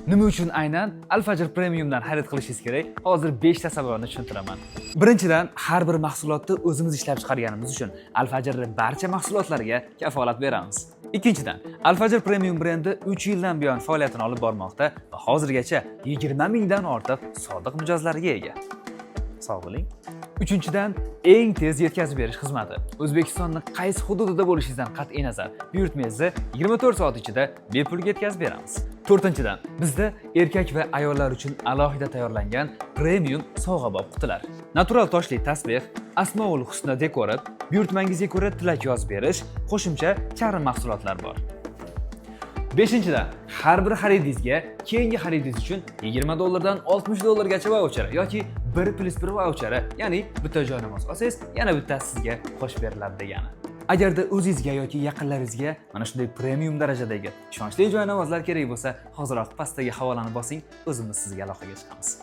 Nima uchun aynan Al-Fajr Premiumdan xarid qilishingiz kerak? Hozir 5 ta sababini tushuntiraman. Birinchidan, har bir mahsulotni o'zimiz ishlab chiqarganimiz uchun Al-Fajrning barcha mahsulotlariga kafolat beramiz. Ikkinchidan, Al-Fajr Premium brendi 3 yildan buyon faoliyatini olib bormoqda va hozirgacha 20 mingdan ortiq sodiq mijozlarga ega. Sog' bo'ling. Uchinchidan, eng tez yetkazib berish xizmati. O'zbekistonning qaysi hududida bo'lishingizdan qat'iy nazar, buyurtmangizni 24 soat ichida bepul yetkazib beramiz. To'rtinchidan, bizda erkak va ayollar uchun alohida tayyorlangan premium sovg'abop qutilar. Natural toshli tasbeh, Asmoul husna dekori, buyurtmangizga ko'ra tilak yozib berish, qo'shimcha charm mahsulotlar bor. Beshinchidan, har bir xaridingizga keyingi xaridingiz uchun $20 dan $60 voucher yoki 1+1 voucher, ya'ni bitta joynamoz olsangiz, yana bittasi sizga qo'shib beriladi degani. Agarda o'zingizga yoki yaqinlaringizga mana shunday premium darajadagi ishonchli joynamozlar kerak bo'lsa, hoziroq pastdagi havolani bosing, o'zimiz sizga aloqaga chiqamiz.